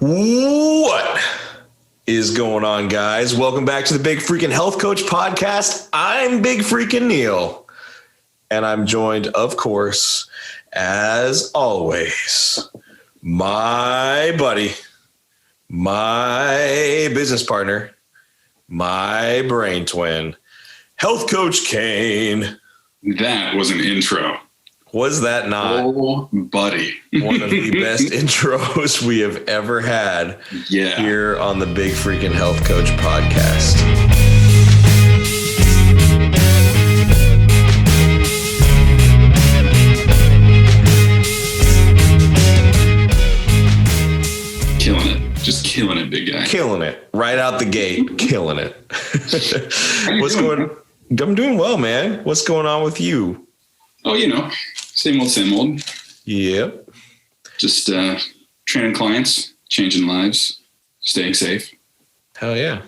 What is going on, guys? Welcome back to the Big Freakin Health Coach podcast. I'm Big Freakin Neil, and I'm joined, of course, as always, my buddy, my business partner, my brain twin, Health Coach Kane. That was an intro. Was that not? Oh, buddy. One of the best intros we have ever had here on the Big Freakin Health Coach podcast. Killing it. Just killing it, big guy. Killing it. Right out the gate. Killing it. What's going on? I'm doing well, man. What's going on with you? Oh, same old. Yep. Just training clients, changing lives, staying safe. Hell yeah.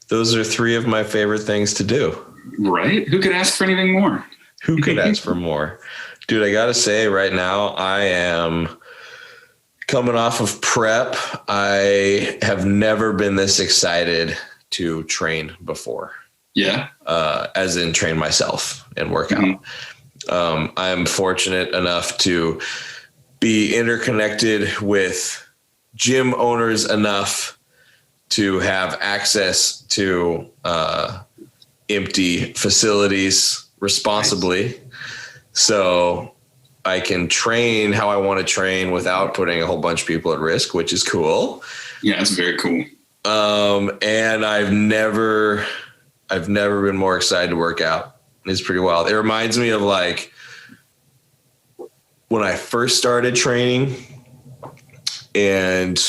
Those are three of my favorite things to do. Right? Who could ask for anything more? Who could ask for more? Dude, I got to say right now, I am coming off of prep. I have never been this excited to train before. Yeah. As in train myself and work out. Mm-hmm. I'm fortunate enough to be interconnected with gym owners enough to have access to empty facilities responsibly. Nice. So I can train how I want to train without putting a whole bunch of people at risk, which is cool. Yeah, it's very cool. And I've never been more excited to work out. It's pretty wild. It reminds me of like when I first started training and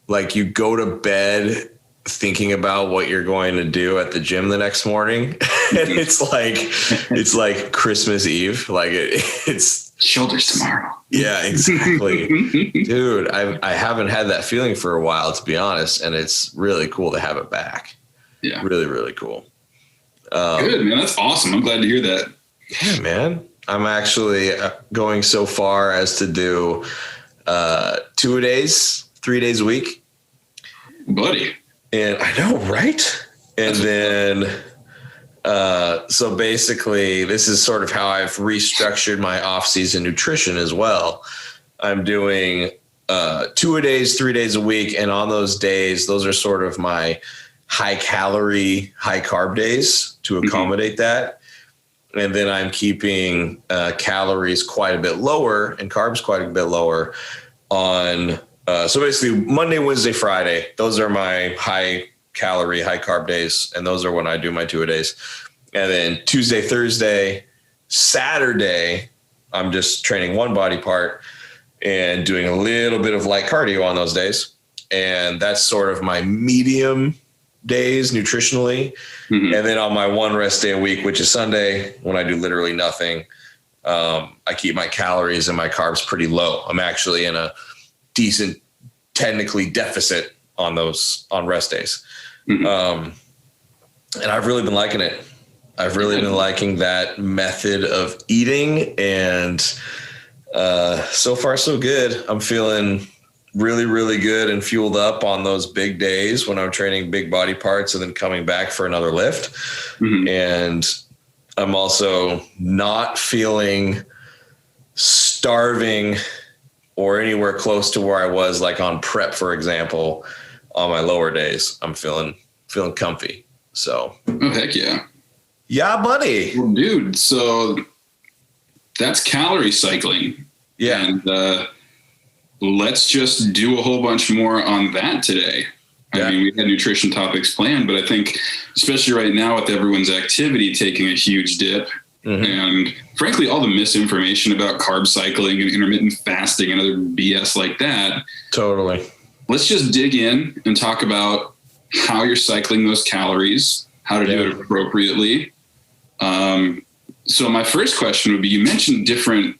like you go to bed thinking about what you're going to do at the gym the next morning. And it's like Christmas Eve. Like it's shoulders tomorrow. Yeah, exactly. Dude, I haven't had that feeling for a while, to be honest. And it's really cool to have it back. Yeah. Really, really cool. Good, man. That's awesome. I'm glad to hear that. Yeah, man. I'm actually going so far as to do 2 days, 3 days a week. Buddy. And I know, right? And then, so basically this is sort of how I've restructured my off-season nutrition as well. I'm doing 2 days, 3 days a week. And on those days, those are sort of my high calorie, high carb days to accommodate that. And then I'm keeping calories quite a bit lower and carbs quite a bit lower on. So basically Monday, Wednesday, Friday, those are my high calorie, high carb days. And those are when I do my 2 days. And then Tuesday, Thursday, Saturday, I'm just training one body part and doing a little bit of light cardio on those days. And that's sort of my medium days nutritionally. And then on my one rest day a week, which is Sunday, when I do literally nothing, I keep my calories and my carbs pretty low. I'm actually in a decent, technically deficit on rest days. And I've really been liking it. I've really been liking that method of eating, and so far so good. I'm feeling really, really good and fueled up on those big days when I'm training big body parts and then coming back for another lift. And I'm also not feeling starving or anywhere close to where I was like on prep, for example, on my lower days. I'm feeling comfy. So. Oh, heck yeah. Yeah, buddy. Well, dude, so that's calorie cycling. Yeah. And, let's just do a whole bunch more on that today. Yeah. I mean, we had nutrition topics planned, but I think especially right now with everyone's activity taking a huge dip and frankly, all the misinformation about carb cycling and intermittent fasting and other BS like that. Totally. Let's just dig in and talk about how you're cycling those calories, how to do it appropriately. So my first question would be, you mentioned different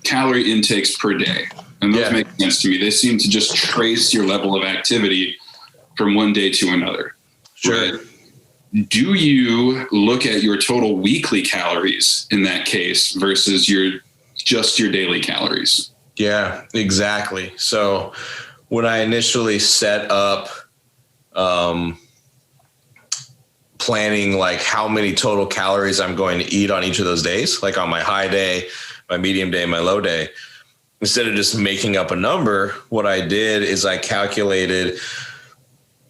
calorie intakes per day. And those make sense to me. They seem to just trace your level of activity from one day to another. Sure. Right? Do you look at your total weekly calories in that case versus your daily calories? Yeah, exactly. So when I initially set up planning like how many total calories I'm going to eat on each of those days, like on my high day, my medium day, my low day, instead of just making up a number, what I did is I calculated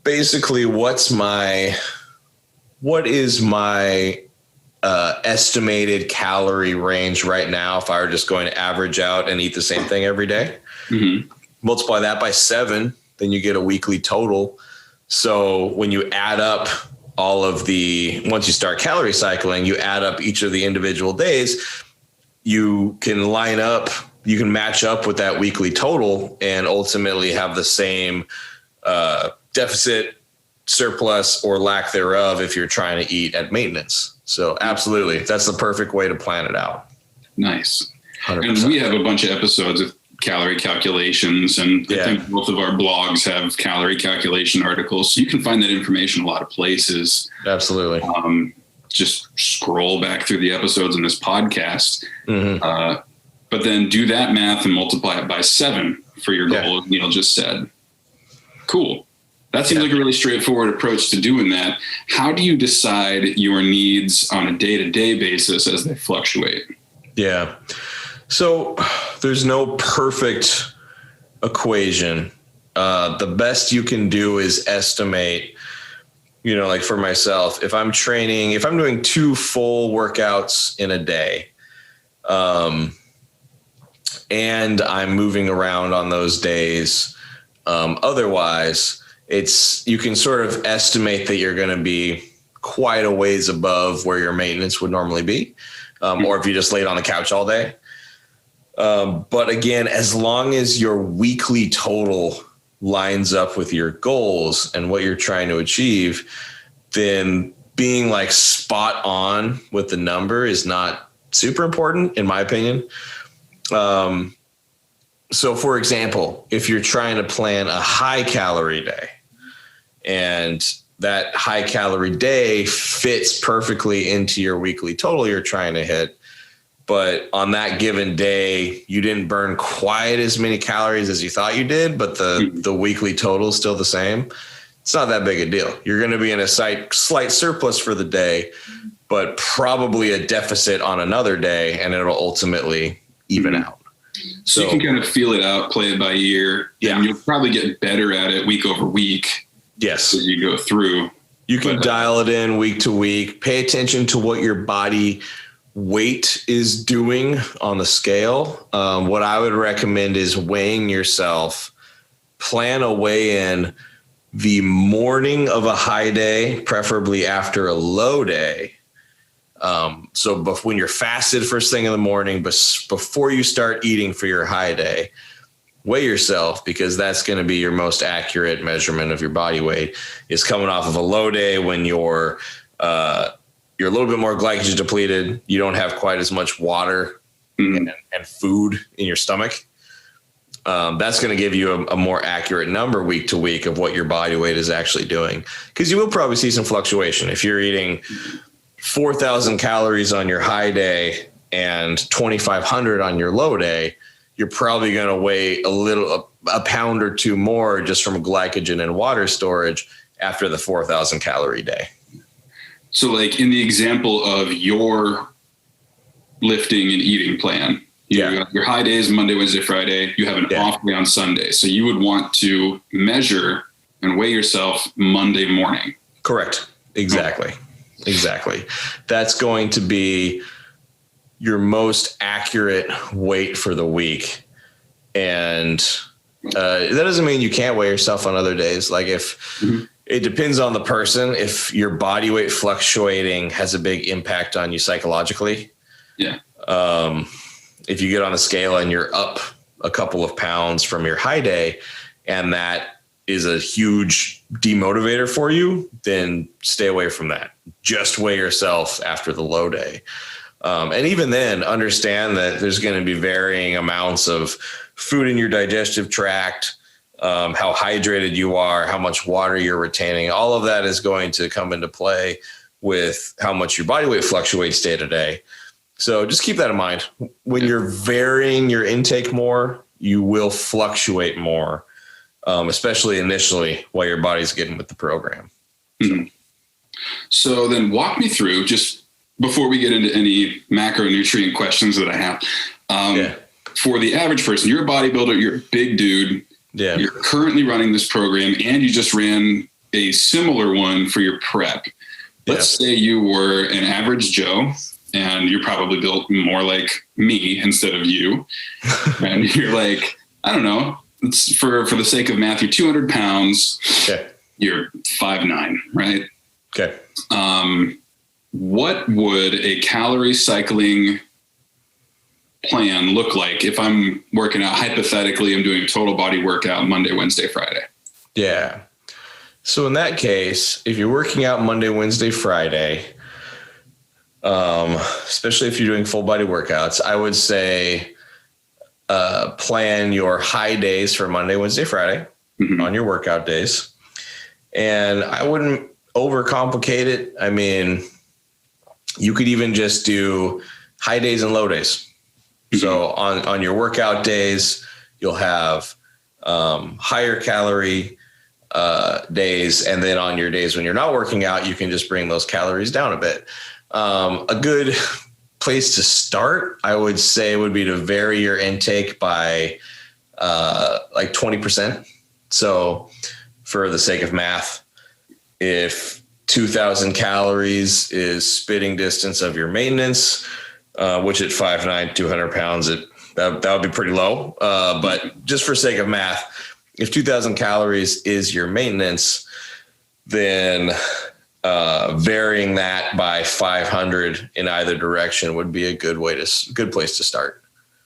basically what is my estimated calorie range right now if I were just going to average out and eat the same thing every day. Mm-hmm. Multiply that by 7, then you get a weekly total. So when you add up once you start calorie cycling, you add up each of the individual days, you can match up with that weekly total and ultimately have the same deficit, surplus, or lack thereof if you're trying to eat at maintenance. So absolutely, that's the perfect way to plan it out. Nice. 100%. And we have a bunch of episodes of calorie calculations, and I think both of our blogs have calorie calculation articles. So you can find that information a lot of places. Absolutely. Just scroll back through the episodes in this podcast, but then do that math and multiply it by 7 for your goal, as Neil just said. Cool. That seems like a really straightforward approach to doing that. How do you decide your needs on a day-to-day basis as they fluctuate? Yeah. So there's no perfect equation. The best you can do is estimate, like for myself, if I'm doing 2 full workouts in a day, and I'm moving around on those days, otherwise you can sort of estimate that you're going to be quite a ways above where your maintenance would normally be. Or if you just laid on the couch all day. But again, as long as your weekly total lines up with your goals and what you're trying to achieve, then being like spot on with the number is not super important, in my opinion. So for example, if you're trying to plan a high calorie day and that high calorie day fits perfectly into your weekly total you're trying to hit, but on that given day, you didn't burn quite as many calories as you thought you did, but the weekly total is still the same. It's not that big a deal. You're going to be in a slight surplus for the day, but probably a deficit on another day, and it'll ultimately even out. So you can kind of feel it out, play it by ear, and you'll probably get better at it week over week. Yes. As you go through. You can dial it in week to week, pay attention to what your body weight is doing on the scale. What I would recommend is weighing yourself, plan a weigh-in the morning of a high day, preferably after a low day. So when you're fasted first thing in the morning, but before you start eating for your high day, weigh yourself, because that's going to be your most accurate measurement of your body weight. Is coming off of a low day when you're a little bit more glycogen depleted. You don't have quite as much water and food in your stomach. That's going to give you a more accurate number week to week of what your body weight is actually doing. Because you will probably see some fluctuation. If you're eating 4,000 calories on your high day and 2,500 on your low day, you're probably going to weigh a pound or 2 more just from glycogen and water storage after the 4,000 calorie day. So like in the example of your lifting and eating plan, your high days, Monday, Wednesday, Friday, you have an off day on Sunday. So you would want to measure and weigh yourself Monday morning. Correct. Exactly. Exactly. That's going to be your most accurate weight for the week. And that doesn't mean you can't weigh yourself on other days. Like it depends on the person. If your body weight fluctuating has a big impact on you psychologically. Yeah. If you get on a scale and you're up a couple of pounds from your high day, and that is a huge demotivator for you, then stay away from that. Just weigh yourself after the low day. And even then, understand that there's going to be varying amounts of food in your digestive tract, how hydrated you are, how much water you're retaining. All of that is going to come into play with how much your body weight fluctuates day to day. So just keep that in mind. When you're varying your intake more, you will fluctuate more. especially initially while your body's getting with the program. Mm-hmm. So then walk me through, just before we get into any macronutrient questions that I have. For the average person, you're a bodybuilder, you're a big dude. Yeah. You're currently running this program and you just ran a similar one for your prep. Let's say you were an average Joe and you're probably built more like me instead of you. And you're like, I don't know, it's for the sake of math, you're 200 pounds. Okay. You're 5'9", right? Okay. What would a calorie cycling plan look like if I'm working out? Hypothetically, I'm doing a total body workout Monday, Wednesday, Friday. Yeah. So in that case, if you're working out Monday, Wednesday, Friday, especially if you're doing full body workouts, I would say plan your high days for Monday, Wednesday, Friday on your workout days. And I wouldn't overcomplicate it. I mean, you could even just do high days and low days. So on your workout days, you'll have higher calorie days. And then on your days when you're not working out, you can just bring those calories down a bit. A good place to start, I would say, would be to vary your intake by like 20%. So for the sake of math, if 2,000 calories is spitting distance of your maintenance, which at 5'9", 200 pounds, that would be pretty low. But just for sake of math, if 2,000 calories is your maintenance, then varying that by 500 in either direction would be a good place to start,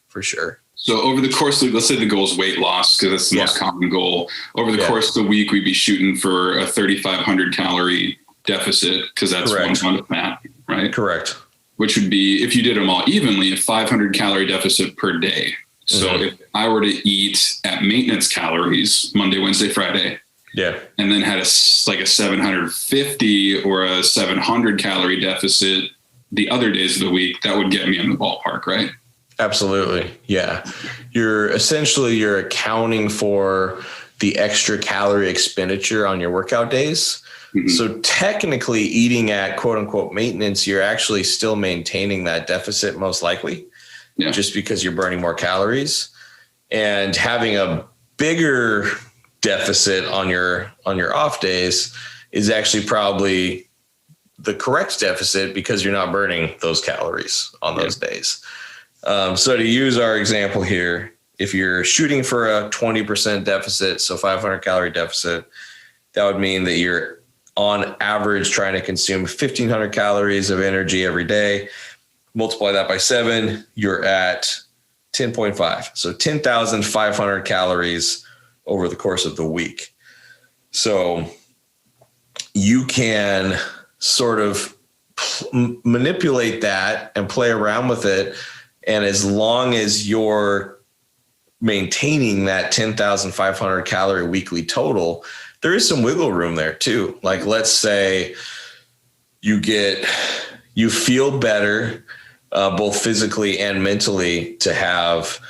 for sure. So over the course of, let's say the goal is weight loss, because that's the most common goal. Over the course of the week, we'd be shooting for a 3,500 calorie deficit, because that's one month of fat, right? Correct. Which would be, if you did them all evenly, a 500 calorie deficit per day. So if I were to eat at maintenance calories Monday, Wednesday, Friday, and then had like a 750 or a 700 calorie deficit the other days of the week, that would get me in the ballpark, right? Absolutely. Yeah. You're accounting for the extra calorie expenditure on your workout days. So technically eating at quote unquote maintenance, you're actually still maintaining that deficit most likely, just because you're burning more calories, and having a bigger deficit on your off days is actually probably the correct deficit, because you're not burning those calories on those days. So to use our example here, if you're shooting for a 20% deficit, so 500 calorie deficit, that would mean that you're on average trying to consume 1,500 calories of energy every day. Multiply that by 7, you're at 10.5. So 10,500 calories over the course of the week. So you can sort of manipulate that and play around with it. And as long as you're maintaining that 10,500 calorie weekly total, there is some wiggle room there too. Like, let's say you feel better, both physically and mentally, to have,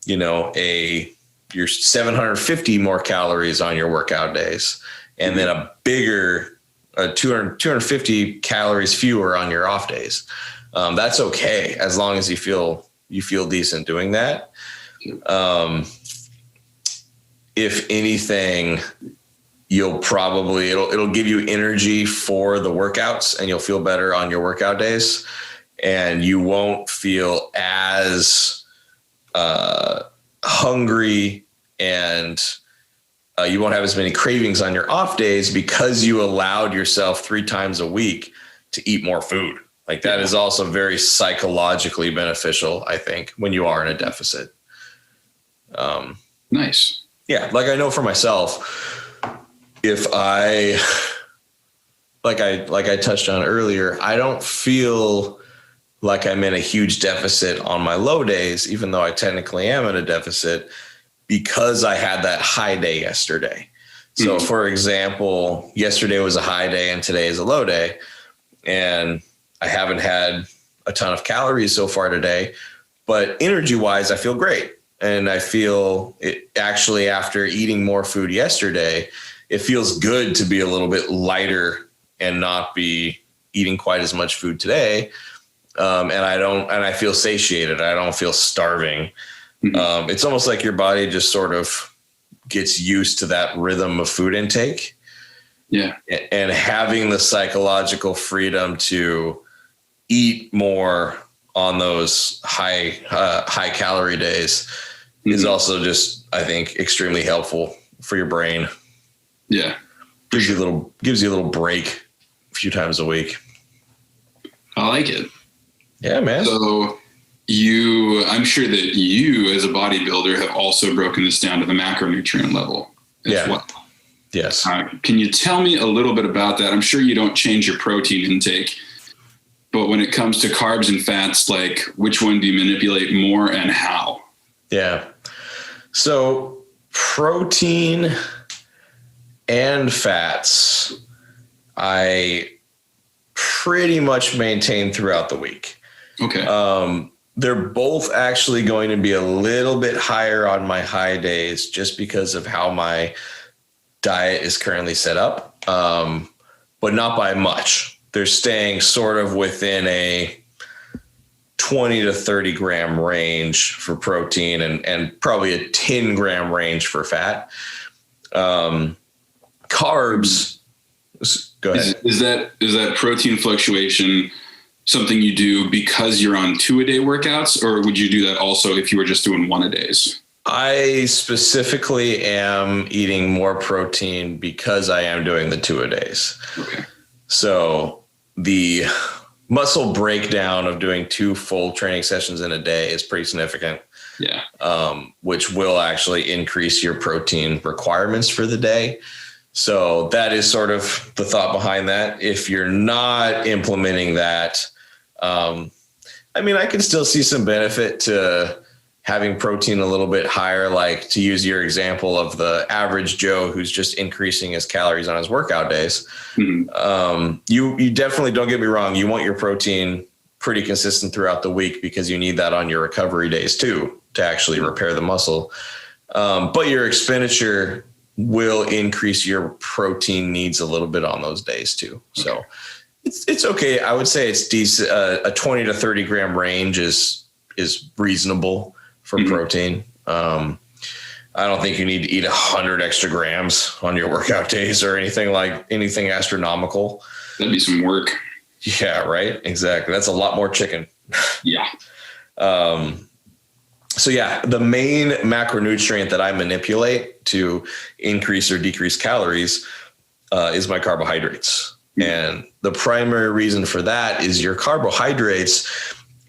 your 750 more calories on your workout days, and then a bigger 250 calories fewer on your off days. That's okay, as long as you feel decent doing that. If anything, it'll give you energy for the workouts, and you'll feel better on your workout days, and you won't feel as hungry, and you won't have as many cravings on your off days, because you allowed yourself 3 times a week to eat more food. Like, that is also very psychologically beneficial, I think, when you are in a deficit. Nice. Yeah. Like, I know for myself, if like I touched on earlier, I don't feel like I'm in a huge deficit on my low days, even though I technically am in a deficit, because I had that high day yesterday. So for example, yesterday was a high day and today is a low day, and I haven't had a ton of calories so far today, but energy wise, I feel great. And I feel it actually, after eating more food yesterday, it feels good to be a little bit lighter and not be eating quite as much food today. And I feel satiated. I don't feel starving. Mm-hmm. It's almost like your body just sort of gets used to that rhythm of food intake. Yeah. And having the psychological freedom to eat more on those high calorie days is also just, I think, extremely helpful for your brain. Yeah. Gives you a little break a few times a week. I like it. Yeah, man. So I'm sure that you as a bodybuilder have also broken this down to the macronutrient level as well. Yes. Can you tell me a little bit about that? I'm sure you don't change your protein intake, but when it comes to carbs and fats, like which one do you manipulate more and how? Yeah. So protein and fats, I pretty much maintain throughout the week. Okay. They're both actually going to be a little bit higher on my high days just because of how my diet is currently set up, but not by much. They're staying sort of within a 20 to 30 gram range for protein and probably a 10 gram range for fat. Carbs, go ahead. Is that protein fluctuation something you do because you're on 2-a-day workouts, or would you do that also if you were just doing 1-a-days? I specifically am eating more protein because I am doing the 2-a-days. Okay. So the muscle breakdown of doing 2 full training sessions in a day is pretty significant. Yeah. Which will actually increase your protein requirements for the day. So that is sort of the thought behind that. If you're not implementing that, I can still see some benefit to having protein a little bit higher, like to use your example of the average Joe who's just increasing his calories on his workout days. Mm-hmm. You definitely, don't get me wrong, you want your protein pretty consistent throughout the week because you need that on your recovery days too, to actually repair the muscle. But your expenditure will increase your protein needs a little bit on those days too. So it's okay. I would say it's decent. A 20 to 30 gram range is reasonable for protein. I don't think you need to eat 100 extra grams on your workout days or anything astronomical. That'd be some work. Yeah, right. Exactly. That's a lot more chicken. Yeah. So yeah, the main macronutrient that I manipulate to increase or decrease calories is my carbohydrates. And the primary reason for that is your carbohydrates,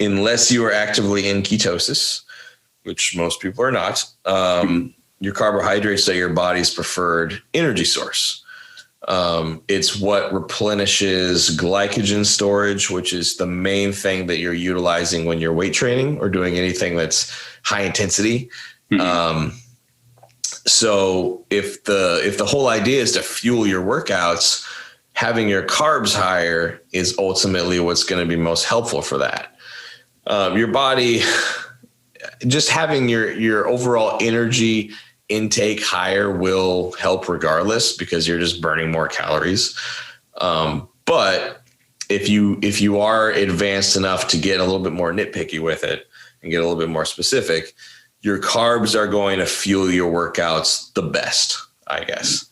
unless you are actively in ketosis, which most people are not, your carbohydrates are your body's preferred energy source. It's what replenishes glycogen storage, which is the main thing that you're utilizing when you're weight training or doing anything that's high intensity. Mm-hmm. So if the whole idea is to fuel your workouts, having your carbs higher is ultimately what's going to be most helpful for that. Your body, just having your overall energy intake higher will help regardless, because you're just burning more calories. But if you are advanced enough to get a little bit more nitpicky with it and get a little bit more specific, your carbs are going to fuel your workouts the best, I guess.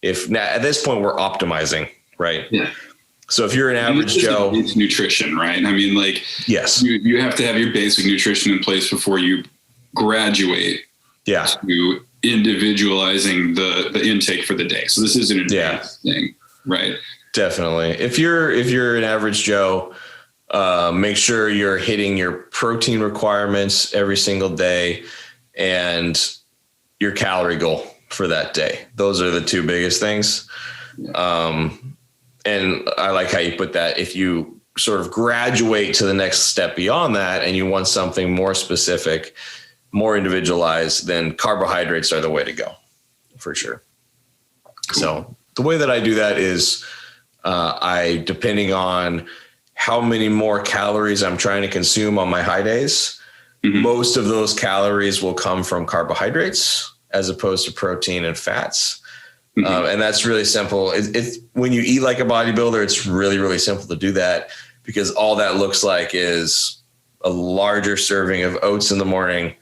If now at this point we're optimizing, right? Yeah. So if you're an average Joe, it's nutrition, right? I mean, like, yes, you have to have your basic nutrition in place before you graduate. Yeah. To individualizing the intake for the day. So this is an advanced thing, right? Definitely. If you're an average Joe, make sure you're hitting your protein requirements every single day and your calorie goal for that day. Those are the two biggest things. Yeah. And I like how you put that. If you sort of graduate to the next step beyond that and you want something more specific, more individualized, then carbohydrates are the way to go for sure. Cool. So the way that I do that is depending on how many more calories I'm trying to consume on my high days, most of those calories will come from carbohydrates as opposed to protein and fats. And that's really simple. It's when you eat like a bodybuilder, it's really, really simple to do that, because all that looks like is a larger serving of oats in the morning,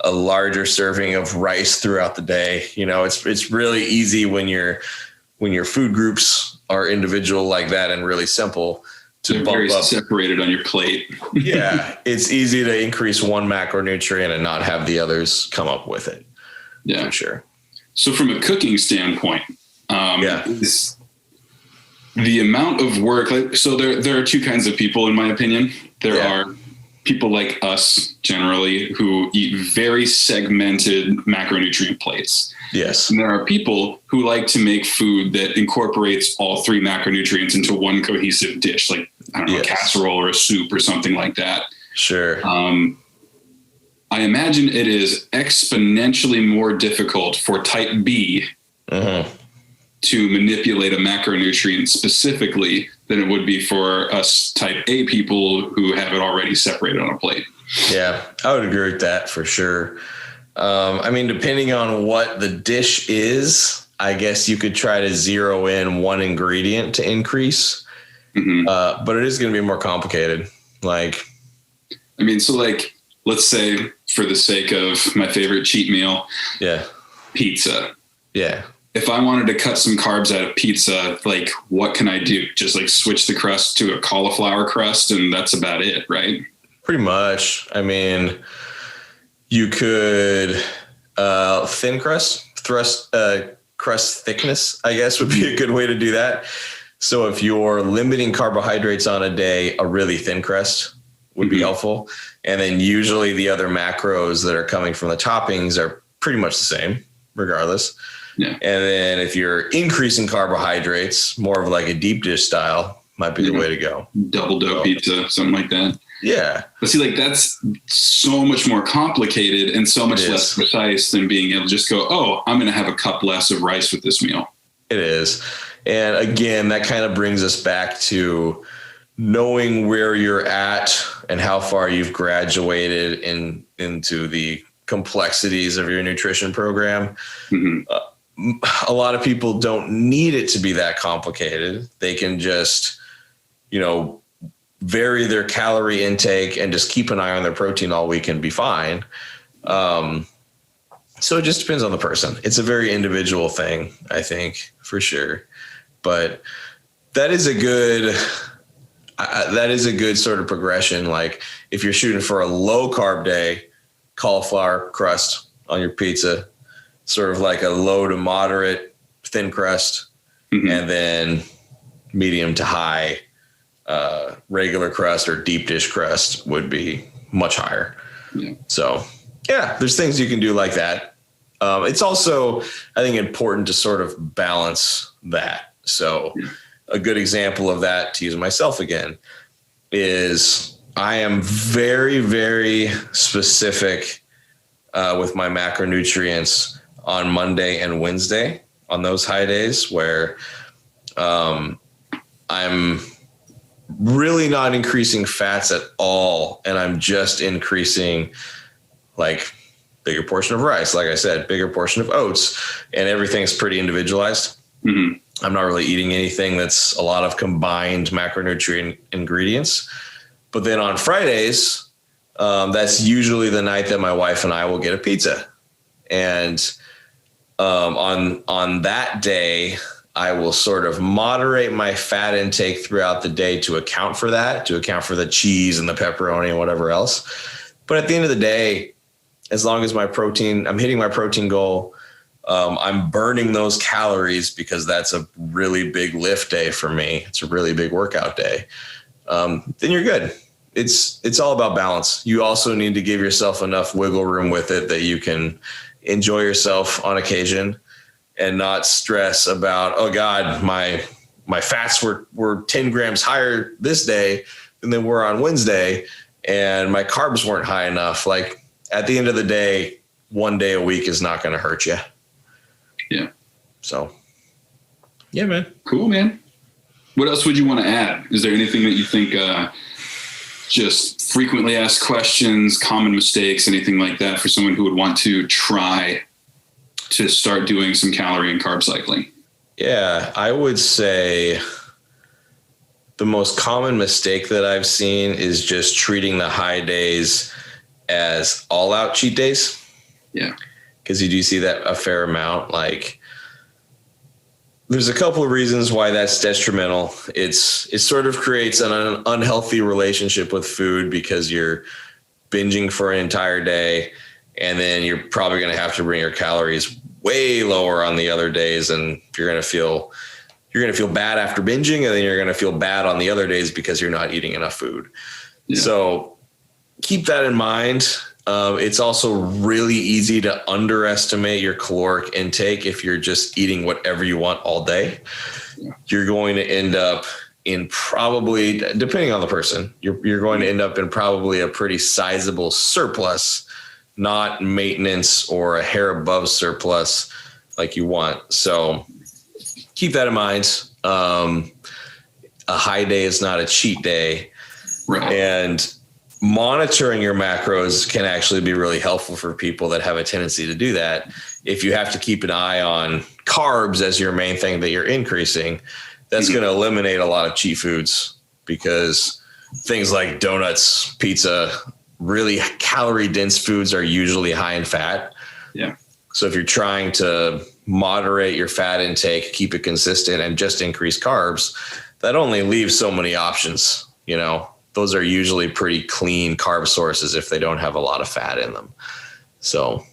a larger serving of rice throughout the day. You know, it's really easy when your food groups are individual like that and really simple to They're bump very up. separated on your plate. Yeah, it's easy to increase one macronutrient and not have the others come up with it. Yeah, for sure. So from a cooking standpoint, is the amount of work, so there are two kinds of people, in my opinion. There are people like us generally who eat very segmented macronutrient plates. Yes. And there are people who like to make food that incorporates all three macronutrients into one cohesive dish, like, I don't know, a casserole or a soup or something like that. Sure. I imagine it is exponentially more difficult for type B to manipulate a macronutrient specifically than it would be for us type A people who have it already separated on a plate. Yeah, I would agree with that for sure. I mean, depending on what the dish is, I guess you could try to zero in one ingredient to increase, but it is going to be more complicated. Like, I mean, so like, let's say for the sake of my favorite cheat meal, pizza. Yeah. If I wanted to cut some carbs out of pizza, like, what can I do? Just like switch the crust to a cauliflower crust, and that's about it, right? Pretty much. I mean, you could thin crust, crust thickness, I guess, would be a good way to do that. So if you're limiting carbohydrates on a day, a really thin crust would be helpful. And then usually the other macros that are coming from the toppings are pretty much the same, regardless. Yeah. And then if you're increasing carbohydrates, more of like a deep dish style might be the way to go. Double dough pizza, something like that. Yeah. But see, like, that's so much more complicated and so much less precise than being able to just go, oh, I'm going to have a cup less of rice with this meal. It is. And again, that kind of brings us back to knowing where you're at and how far you've graduated into the complexities of your nutrition program. A lot of people don't need it to be that complicated. They can just, vary their calorie intake and just keep an eye on their protein all week and be fine. So it just depends on the person. It's a very individual thing, I think, for sure. But that is a good sort of progression. Like if you're shooting for a low carb day, cauliflower crust on your pizza, sort of like a low to moderate thin crust, and then medium to high regular crust or deep dish crust would be much higher. So there's things you can do like that. It's also, I think, important to sort of balance that. So a good example of that, to use myself again, is I am very, very specific with my macronutrients on Monday and Wednesday, on those high days where I'm really not increasing fats at all. And I'm just increasing like bigger portion of rice, like I said, bigger portion of oats, and everything's pretty individualized. I'm not really eating anything that's a lot of combined macronutrient ingredients. But then on Fridays, that's usually the night that my wife and I will get a pizza. And on that day, I will sort of moderate my fat intake throughout the day to account for that, to account for the cheese and the pepperoni and whatever else. But at the end of the day, as long as I'm hitting my protein goal, I'm burning those calories because that's a really big lift day for me. It's a really big workout day. Then you're good. It's all about balance. You also need to give yourself enough wiggle room with it that you can enjoy yourself on occasion and not stress about, oh God, my fats were 10 grams higher this day than they were on Wednesday, and my carbs weren't high enough. Like at the end of the day, one day a week is not going to hurt you. Yeah. So, yeah, man. Cool, man. What else would you want to add? Is there anything that you think just frequently asked questions, common mistakes, anything like that for someone who would want to try to start doing some calorie and carb cycling? Yeah, I would say the most common mistake that I've seen is just treating the high days as all out cheat days. Yeah. Because you do see that a fair amount. Like, there's a couple of reasons why that's detrimental. It sort of creates an unhealthy relationship with food because you're binging for an entire day, and then you're probably going to have to bring your calories way lower on the other days, and you're going to feel bad after binging, and then you're going to feel bad on the other days because you're not eating enough food. Yeah. So keep that in mind. It's also really easy to underestimate your caloric intake if you're just eating whatever you want all day. Yeah. You're going to end up in probably, depending on the person, you're going to end up in probably a pretty sizable surplus, not maintenance or a hair above surplus like you want. So keep that in mind. A high day is not a cheat day. Right. And monitoring your macros can actually be really helpful for people that have a tendency to do that. If you have to keep an eye on carbs as your main thing that you're increasing, that's going to eliminate a lot of cheat foods, because things like donuts, pizza, really calorie dense foods are usually high in fat. Yeah. So if you're trying to moderate your fat intake, keep it consistent, and just increase carbs, that only leaves so many options. You know, those are usually pretty clean carb sources if they don't have a lot of fat in them. So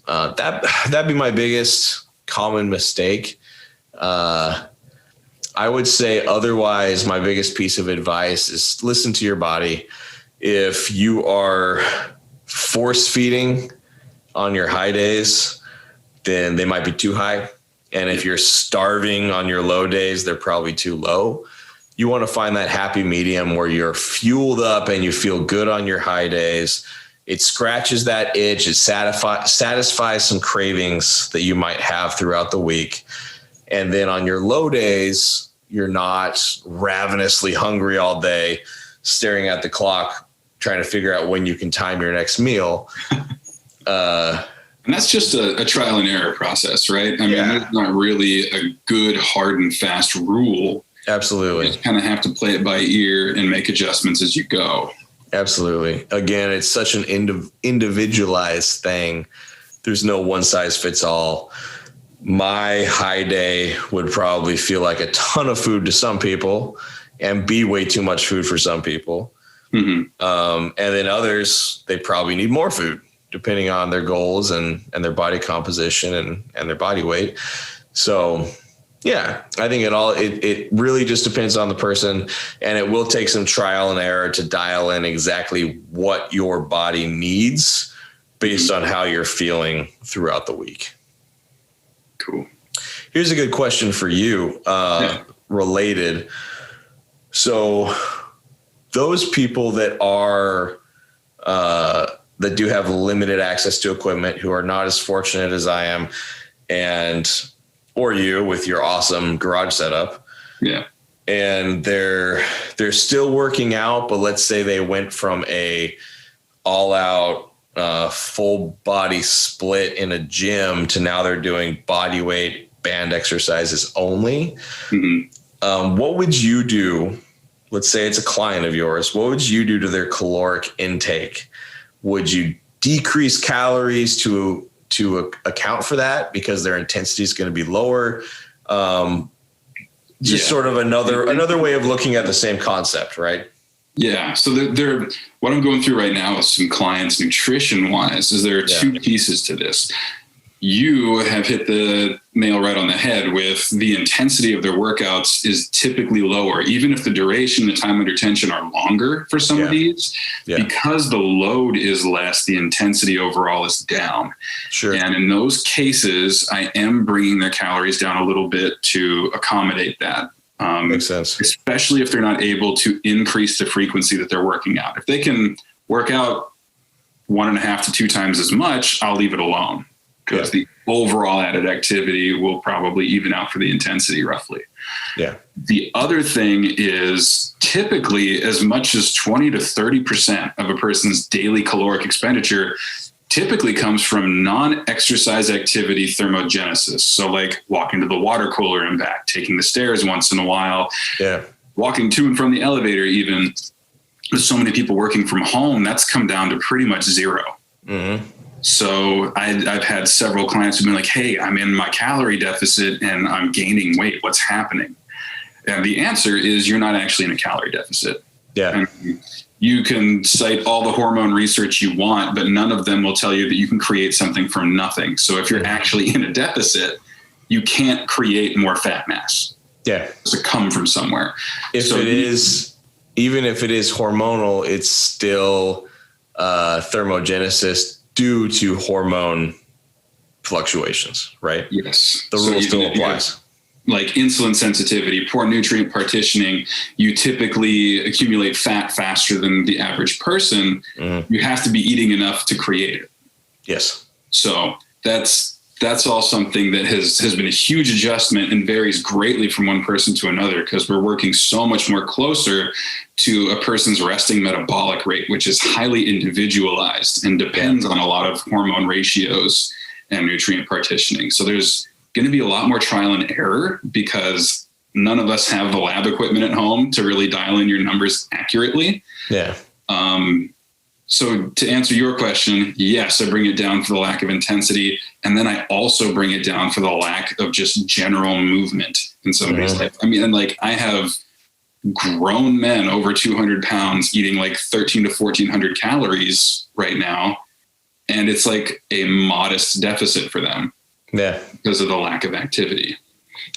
that'd be my biggest common mistake. I would say otherwise, my biggest piece of advice is listen to your body. If you are force feeding on your high days, then they might be too high. And if you're starving on your low days, they're probably too low. You want to find that happy medium where you're fueled up and you feel good on your high days. It scratches that itch. It satisfies some cravings that you might have throughout the week. And then on your low days, you're not ravenously hungry all day, staring at the clock, trying to figure out when you can time your next meal. And that's just a trial and error process, right? I mean, there's not really a good, hard and fast rule. Absolutely. You kind of have to play it by ear and make adjustments as you go. Absolutely. Again, it's such an individualized thing. There's no one size fits all. My high day would probably feel like a ton of food to some people and be way too much food for some people. Mm-hmm. And then others, they probably need more food depending on their goals and their body composition and their body weight. So yeah, I think it really just depends on the person, and it will take some trial and error to dial in exactly what your body needs based on how you're feeling throughout the week. Cool. Here's a good question for you, related. So those people that are, that do have limited access to equipment, who are not as fortunate as I am, or you with your awesome garage setup. Yeah. And they're still working out, but let's say they went from a all out, full body split in a gym to now they're doing body weight band exercises only. Mm-hmm. What would you do? Let's say it's a client of yours. What would you do to their caloric intake? Would you decrease calories to account for that because their intensity is going to be lower? Sort of another way of looking at the same concept, right? Yeah. So what I'm going through right now with some clients nutrition wise is there are two pieces to this. You have hit the nail right on the head with the intensity of their workouts is typically lower, even if the duration, the time under tension are longer for some of these, because the load is less, the intensity overall is down. Sure. And in those cases, I am bringing their calories down a little bit to accommodate that. Makes sense. Especially if they're not able to increase the frequency that they're working out. If they can work out 1.5 to 2 times as much, I'll leave it alone. because the overall added activity will probably even out for the intensity roughly. Yeah. The other thing is typically as much as 20 to 30% of a person's daily caloric expenditure typically comes from non-exercise activity thermogenesis. So like walking to the water cooler and back, taking the stairs once in a while, walking to and from the elevator even. With so many people working from home, that's come down to pretty much zero. Mm-hmm. So I've had several clients who've been like, hey, I'm in my calorie deficit and I'm gaining weight. What's happening? And the answer is you're not actually in a calorie deficit. Yeah. And you can cite all the hormone research you want, but none of them will tell you that you can create something from nothing. So if you're actually in a deficit, you can't create more fat mass. Yeah. It has to come from somewhere. Even if it is hormonal, it's still thermogenesis due to hormone fluctuations, right? Yes. The rule still applies. Like insulin sensitivity, poor nutrient partitioning, you typically accumulate fat faster than the average person. Mm-hmm. You have to be eating enough to create it. Yes. So that's all something that has been a huge adjustment and varies greatly from one person to another, because we're working so much more closer to a person's resting metabolic rate, which is highly individualized and depends on a lot of hormone ratios and nutrient partitioning. So there's going to be a lot more trial and error because none of us have the lab equipment at home to really dial in your numbers accurately. Yeah. So to answer your question, yes, I bring it down for the lack of intensity. And then I also bring it down for the lack of just general movement in somebody's life. I mean, and like I have grown men over 200 pounds eating like 13 to 1400 calories right now. And it's like a modest deficit for them. Yeah. Because of the lack of activity.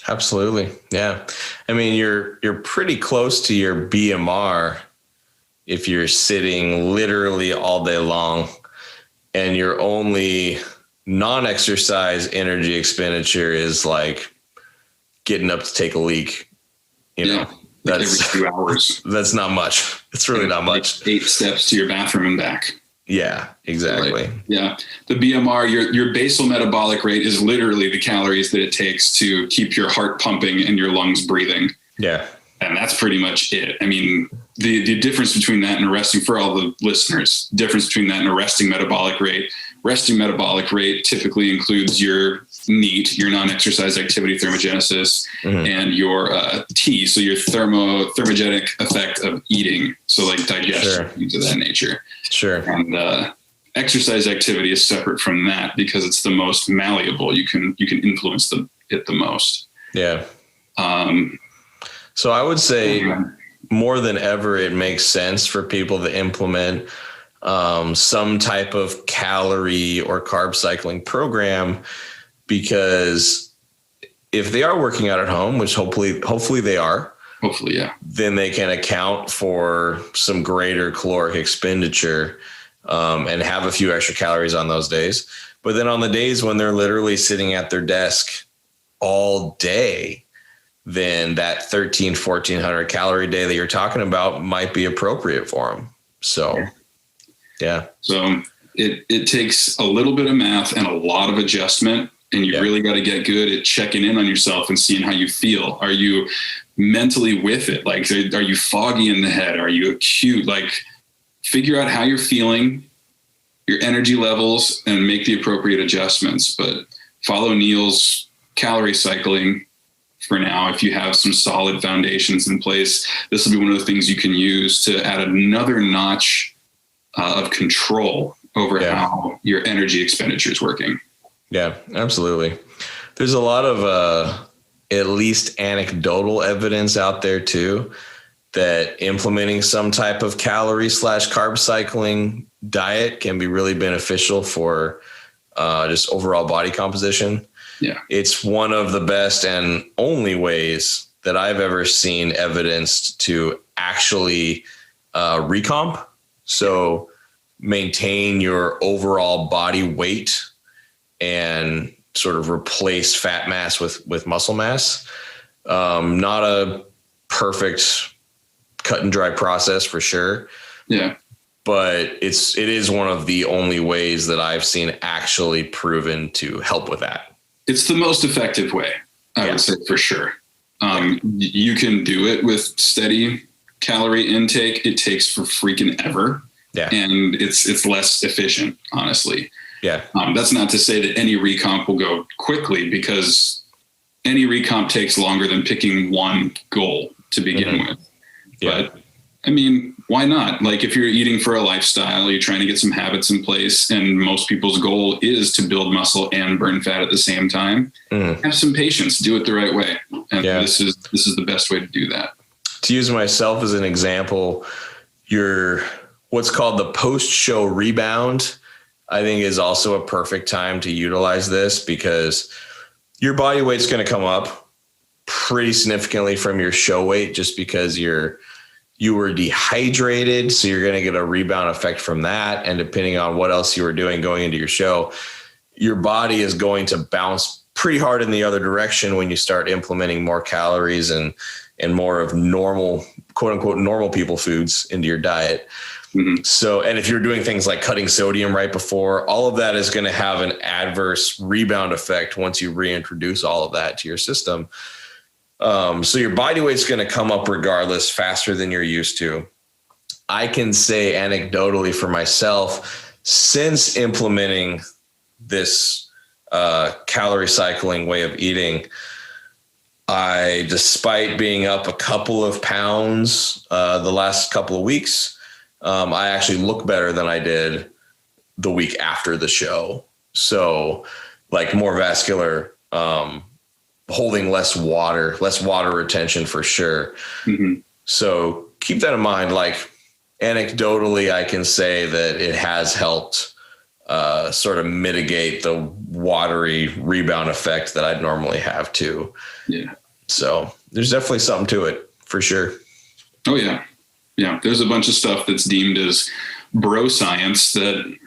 Absolutely. Yeah. I mean, you're pretty close to your BMR if you're sitting literally all day long and your only non-exercise energy expenditure is like getting up to take a leak, you know, that's every 2 hours. That's not much. It's really not much. Like 8 steps to your bathroom and back. Yeah, exactly. Right. Yeah. The BMR, your basal metabolic rate is literally the calories that it takes to keep your heart pumping and your lungs breathing. Yeah. And that's pretty much it. I mean, the difference between that and a resting, for all the listeners, difference between that and a resting metabolic rate typically includes your NEAT, your non-exercise activity thermogenesis, and your T, so your thermogenic effect of eating, so like digestion, things of that nature. Sure. And exercise activity is separate from that because it's the most malleable. You can influence it the most. Yeah. So I would say more than ever, it makes sense for people to implement some type of calorie or carb cycling program, because if they are working out at home, which hopefully they are, then they can account for some greater caloric expenditure and have a few extra calories on those days. But then on the days when they're literally sitting at their desk all day, then that 1,400 calorie day that you're talking about might be appropriate for them. So, yeah. So it takes a little bit of math and a lot of adjustment, and you really got to get good at checking in on yourself and seeing how you feel. Are you mentally with it? Like, are you foggy in the head? Are you acute? Like, figure out how you're feeling, your energy levels, and make the appropriate adjustments. But follow Neil's calorie cycling for now. If you have some solid foundations in place, this will be one of the things you can use to add another notch of control over how your energy expenditure is working. Yeah, absolutely. There's a lot of at least anecdotal evidence out there too that implementing some type of calorie / carb cycling diet can be really beneficial for just overall body composition. Yeah. It's one of the best and only ways that I've ever seen evidenced to actually recomp. So maintain your overall body weight and sort of replace fat mass with muscle mass. Not a perfect cut and dry process for sure. Yeah. but it is one of the only ways that I've seen actually proven to help with that. It's the most effective way, I would say, for sure. You can do it with steady calorie intake. It takes for freaking ever. Yeah. And it's less efficient, honestly. Yeah. That's not to say that any recomp will go quickly, because any recomp takes longer than picking one goal to begin with. Yeah. But I mean, why not? Like, if you're eating for a lifestyle, you're trying to get some habits in place, and most people's goal is to build muscle and burn fat at the same time. Have some patience, do it the right way. And this is the best way to do that. To use myself as an example, what's called the post-show rebound, I think, is also a perfect time to utilize this, because your body weight's going to come up pretty significantly from your show weight, just because you were dehydrated. So you're going to get a rebound effect from that. And depending on what else you were doing going into your show, your body is going to bounce pretty hard in the other direction when you start implementing more calories and more of normal, quote unquote, normal people foods into your diet. So, and if you're doing things like cutting sodium right before, all of that is going to have an adverse rebound effect once you reintroduce all of that to your system. So your body weight's going to come up regardless, faster than you're used to. I can say anecdotally for myself, since implementing this calorie cycling way of eating, despite being up a couple of pounds the last couple of weeks, I actually look better than I did the week after the show. So, like, more vascular, holding less water retention for sure. So keep that in mind. Like, anecdotally, I can say that it has helped sort of mitigate the watery rebound effect that I'd normally have too. Yeah. So there's definitely something to it for sure. Oh yeah. Yeah. There's a bunch of stuff that's deemed as bro science that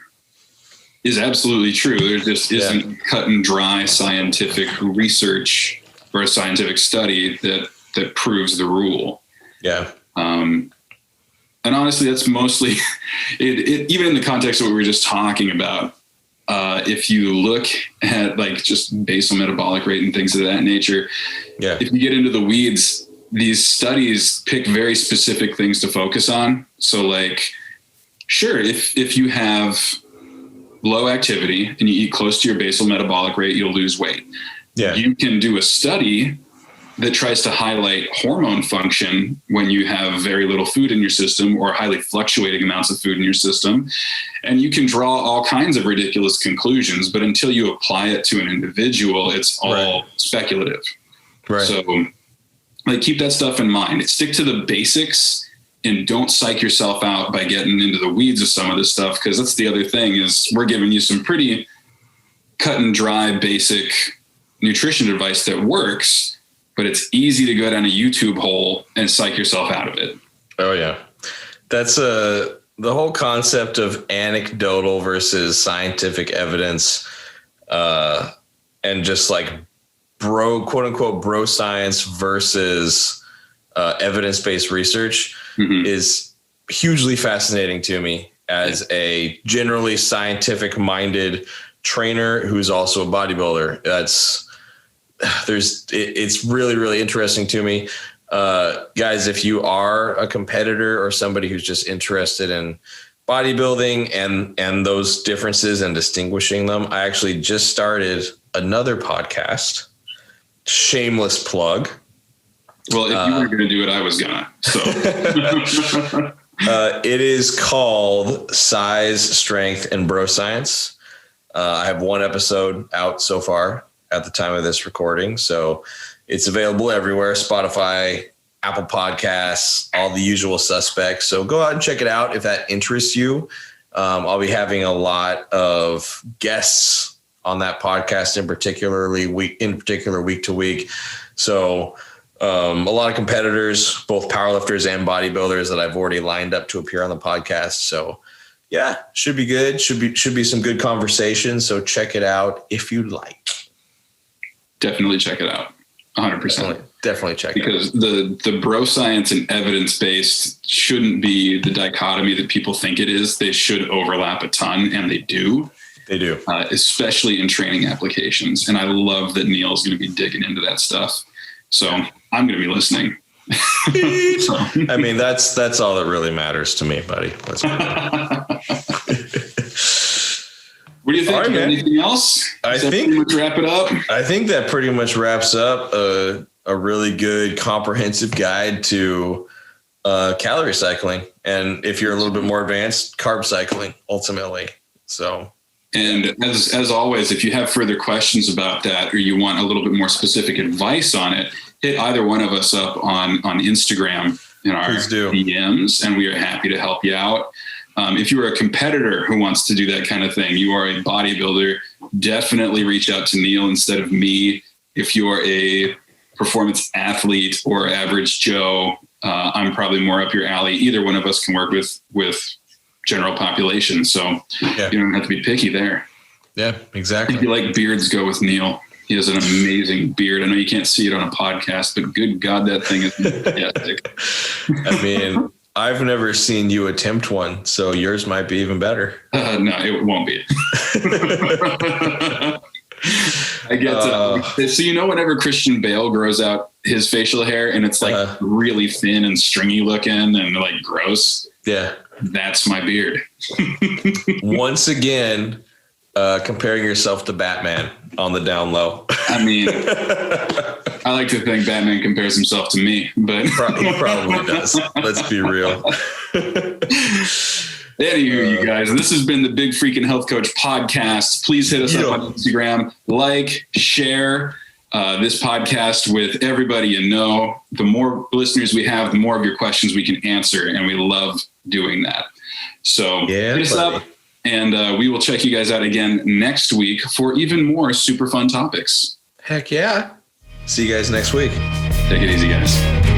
is absolutely true. There just isn't cut and dry scientific research or a scientific study that proves the rule. Yeah. And honestly, that's mostly it even in the context of what we were just talking about. If you look at like just basal metabolic rate and things of that nature, if you get into the weeds, these studies pick very specific things to focus on. So like, sure, if you have low activity and you eat close to your basal metabolic rate, you'll lose weight. Yeah. You can do a study that tries to highlight hormone function when you have very little food in your system or highly fluctuating amounts of food in your system. And you can draw all kinds of ridiculous conclusions, but until you apply it to an individual, it's all speculative. Right. So like, keep that stuff in mind. Stick to the basics and don't psych yourself out by getting into the weeds of some of this stuff. Cause that's the other thing is we're giving you some pretty cut and dry, basic nutrition advice that works, but it's easy to go down a YouTube hole and psych yourself out of it. Oh yeah. That's the whole concept of anecdotal versus scientific evidence, and just like quote unquote, bro science versus evidence-based research is hugely fascinating to me as a generally scientific minded trainer who's also a bodybuilder. It's really, really interesting to me. Guys, if you are a competitor or somebody who's just interested in bodybuilding and those differences and distinguishing them, I actually just started another podcast. Shameless plug. Well, if you weren't going to do it, I was gonna. So it is called Size, Strength, and Bro Science. I have one episode out so far at the time of this recording. So it's available everywhere: Spotify, Apple Podcasts, all the usual suspects. So go out and check it out if that interests you. I'll be having a lot of guests on that podcast in particular week to week. So a lot of competitors, both powerlifters and bodybuilders that I've already lined up to appear on the podcast. So yeah, should be good. Should be some good conversation. So check it out if you'd like. Definitely check it out. 100%. Definitely check it out. Because the bro science and evidence-based shouldn't be the dichotomy that people think it is. They should overlap a ton, and they do. They do. Especially in training applications. And I love that Neil's going to be digging into that stuff. So I'm going to be listening. So. I mean, that's all that really matters to me, buddy. Let's go. What do you think? All right, man. Anything else? I think pretty much wrap it up. I think that pretty much wraps up a really good comprehensive guide to calorie cycling. And if you're a little bit more advanced, carb cycling ultimately. So. And as always, if you have further questions about that, or you want a little bit more specific advice on it, hit either one of us up on Instagram in our DMs, and we are happy to help you out. If you're a competitor who wants to do that kind of thing, you are a bodybuilder, definitely reach out to Neil instead of me. If you're a performance athlete or average Joe, I'm probably more up your alley. Either one of us can work with general population. So you don't have to be picky there. Yeah, exactly. If you like beards, go with Neil. He has an amazing beard. I know you can't see it on a podcast, but good God, that thing is fantastic. I mean, I've never seen you attempt one, so yours might be even better. No, it won't be. I get so whenever Christian Bale grows out his facial hair and it's like really thin and stringy looking and like gross. Yeah. That's my beard. Once again, comparing yourself to Batman on the down low. I mean, I like to think Batman compares himself to me, but he probably does. Let's be real. Anywho, you guys, this has been the Big Freakin Health Coach podcast. Please hit us up on Instagram, share this podcast with everybody you know. The more listeners we have, the more of your questions we can answer, and we love doing that. So hit us up, and we will check you guys out again next week for even more super fun topics. Heck yeah. See you guys next week. Take it easy, guys.